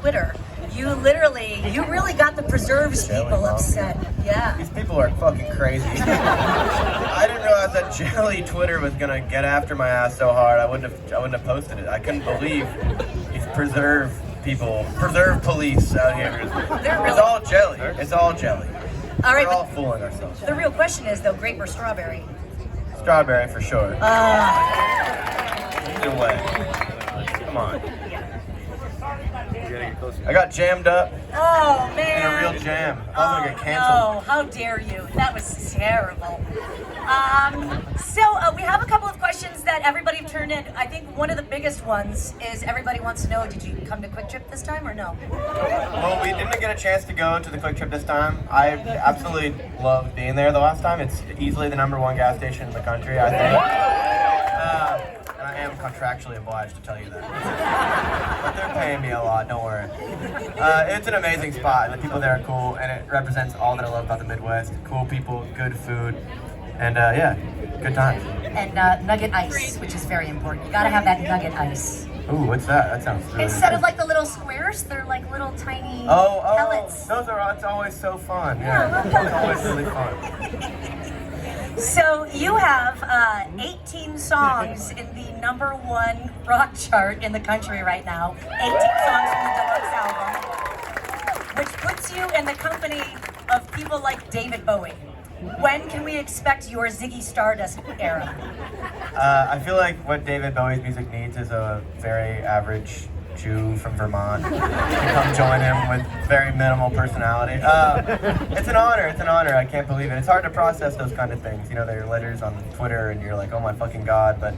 Twitter. You really got the preserves people upset. Yeah. These people are fucking crazy. I didn't realize that jelly Twitter was gonna get after my ass so hard. I wouldn't have posted it. I couldn't believe these preserve police out here. It's all jelly. It's all jelly. All right, we're all fooling ourselves. The real question is though, grape or strawberry? Strawberry for sure. Either way. Come on. I got jammed up. Oh man! In a real jam. I was gonna get canceled. No, how dare you? That was terrible. We have a couple of questions that everybody turned in. I think one of the biggest ones is everybody wants to know: did you come to Quick Trip this time or no? Well, we didn't get a chance to go to the Quick Trip this time. I absolutely loved being there the last time. It's easily the #1 gas station in the country, I think. And I am contractually obliged to tell you that. But they're paying me a lot, don't worry. It's an amazing spot. The people there are cool, and it represents all that I love about the Midwest. Cool people, good food, and yeah, good times. And nugget ice, which is very important. You gotta have that nugget ice. Ooh, what's that? That sounds really Instead good. of like the little squares, they're like little tiny pellets. Those are, it's always so fun. Yeah, it's always really fun. So you have 18 songs in the #1 rock chart in the country right now. 18 songs from the deluxe album, which puts you in the company of people like David Bowie. When can we expect your Ziggy Stardust era? I feel like what David Bowie's music needs is a very average Jew from Vermont to come join him with very minimal personality. It's an honor, I can't believe it. It's hard to process those kind of things. You know, there are letters on Twitter and you're like, oh my fucking God, but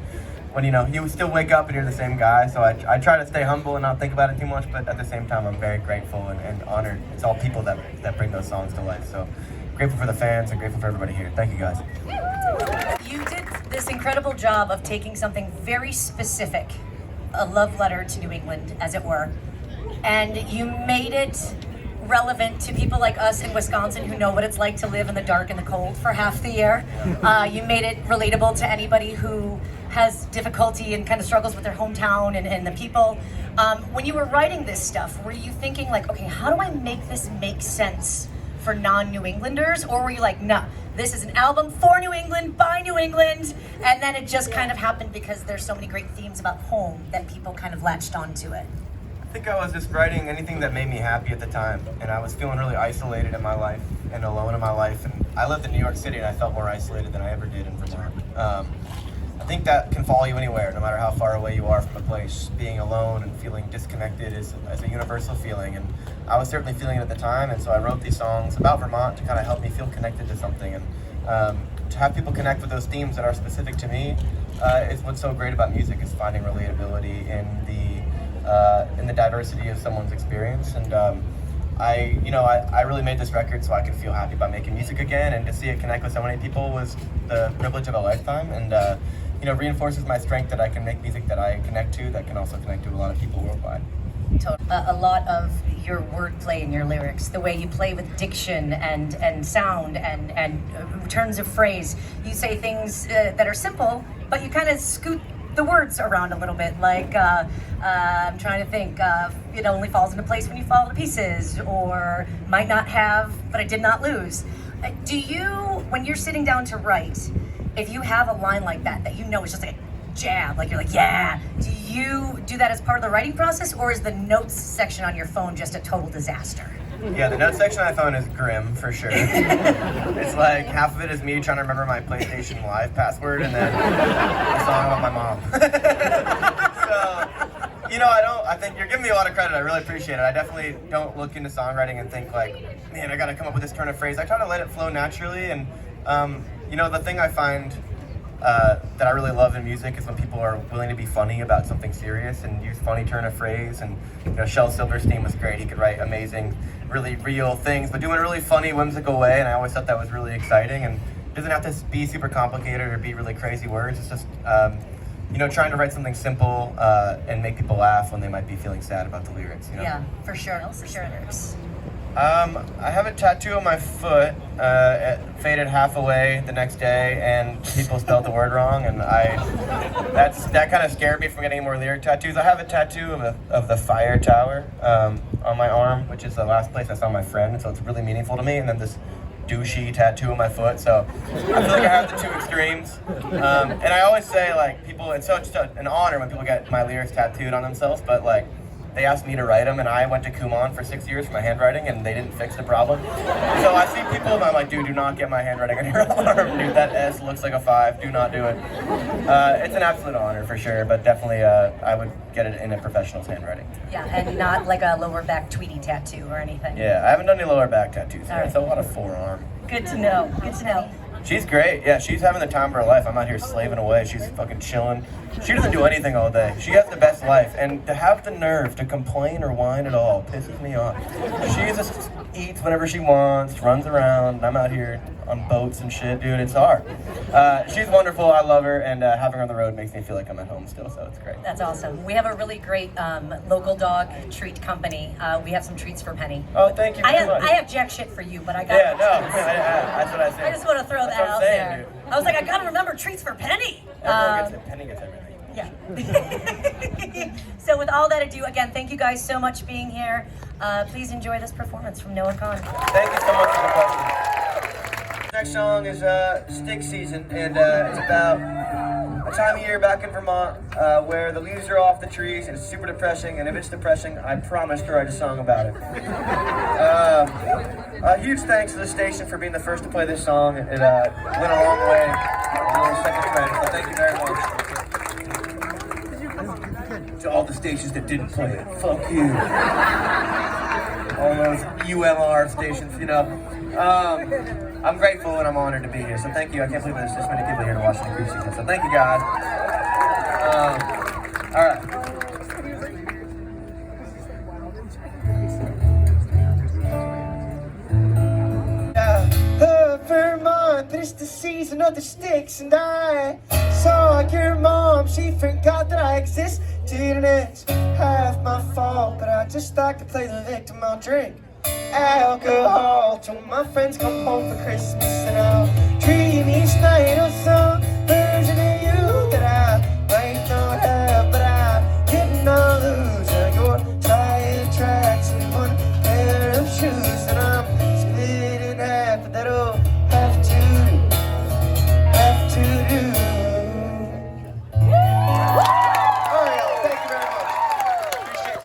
when you still wake up and you're the same guy, so I try to stay humble and not think about it too much, but at the same time I'm very grateful and honored. It's all people that bring those songs to life, so grateful for the fans and grateful for everybody here. Thank you guys. You did this incredible job of taking something very specific, a love letter to New England, as it were, and you made it relevant to people like us in Wisconsin who know what it's like to live in the dark and the cold for half the year. You made it relatable to anybody who has difficulty and kind of struggles with their hometown and the people. When you were writing this stuff, were you thinking like, okay, how do I make this make sense for non-New Englanders? Or were you like, nah, this is an album for New England, by New England, and then it just kind of happened because there's so many great themes about home that people kind of latched onto it? I think I was just writing anything that made me happy at the time, and I was feeling really isolated in my life and alone in my life, and I lived in New York City and I felt more isolated than I ever did in Vermont. I think that can follow you anywhere, no matter how far away you are from a place. Being alone and feeling disconnected is a universal feeling, and I was certainly feeling it at the time, and so I wrote these songs about Vermont to kind of help me feel connected to something, and to have people connect with those themes that are specific to me is what's so great about music, is finding relatability in the diversity of someone's experience. And I really made this record so I could feel happy about making music again, and to see it connect with so many people was the privilege of a lifetime, and reinforces my strength that I can make music that I connect to, that can also connect to a lot of people worldwide. A lot of your wordplay and your lyrics, the way you play with diction and sound and turns of phrase. You say things that are simple, but you kind of scoot the words around a little bit, like I'm trying to think, it only falls into place when you fall to pieces, or might not have, but I did not lose. Do you, when you're sitting down to write, if you have a line like that you know is just like a jab, like you're like, yeah, do you do that as part of the writing process, or is the notes section on your phone just a total disaster? Yeah, the notes section on my phone is grim, for sure. It's like half of it is me trying to remember my PlayStation Live password, and then a song about my mom. So, I think you're giving me a lot of credit. I really appreciate it. I definitely don't look into songwriting and think like, man, I gotta come up with this turn of phrase. I try to let it flow naturally, and the thing I find that I really love in music is when people are willing to be funny about something serious and use funny turn of phrase. And Shel Silverstein was great. He could write amazing, really real things, but do it in a really funny, whimsical way. And I always thought that was really exciting. And it doesn't have to be super complicated or be really crazy words. It's just you know, trying to write something simple and make people laugh when they might be feeling sad about the lyrics, you know? Yeah, for sure. I have a tattoo on my foot. It faded half away the next day, and people spelled the word wrong, and that kind of scared me from getting any more lyric tattoos. I have a tattoo of the fire tower on my arm, which is the last place I saw my friend, so it's really meaningful to me. And then this douchey tattoo on my foot, so I feel like I have the two extremes. And I always say, like, people, it's such an honor when people get my lyrics tattooed on themselves, but like, they asked me to write them, and I went to Kahan for 6 years for my handwriting, and they didn't fix the problem. So I see people, and I'm like, dude, do not get my handwriting on your arm. Dude, that S looks like a 5. Do not do it. It's an absolute honor, for sure, but definitely I would get it in a professional's handwriting. Yeah, and not like a lower back Tweety tattoo or anything. Yeah, I haven't done any lower back tattoos. All right. It's a lot of forearm. Good to know. Good to know. She's great. Yeah, she's having the time of her life. I'm out here slaving away. She's fucking chilling. She doesn't do anything all day. She has the best life. And to have the nerve to complain or whine at all pisses me off. She just eats whenever she wants, runs around, and I'm out here on boats and shit, dude. It's hard. She's wonderful. I love her, and having her on the road makes me feel like I'm at home still, so it's great. That's awesome. We have a really great local dog treat company. We have some treats for Penny. Oh, thank you very much. I have jack shit for you, but I got Yeah, no, that's what I said. I just want to throw that out there. I was like, I gotta remember treats for Penny. Penny gets everything. Yeah. So with all that ado, again, thank you guys so much for being here. Please enjoy this performance from Noah Kahan. Thank you so much for the question. Next song is Stick Season, and it's about a time of year back in Vermont where the leaves are off the trees and it's super depressing, and if it's depressing, I promise to write a song about it. Huge thanks to the station for being the first to play this song. It went a long way. A little second credit, so thank you very much. To all the stations that didn't play it, fuck you. All those ULR stations, you know. I'm grateful and I'm honored to be here, so thank you. I can't believe there's this many people here to watch the cruise season, so thank you guys. All right. Vermont, it's the season of the sticks, and I saw your mom, she forgot that I existed, and it's half my fault, but I just like to play the victim. I'll drink alcohol till my friends come home for Christmas, and I'll treat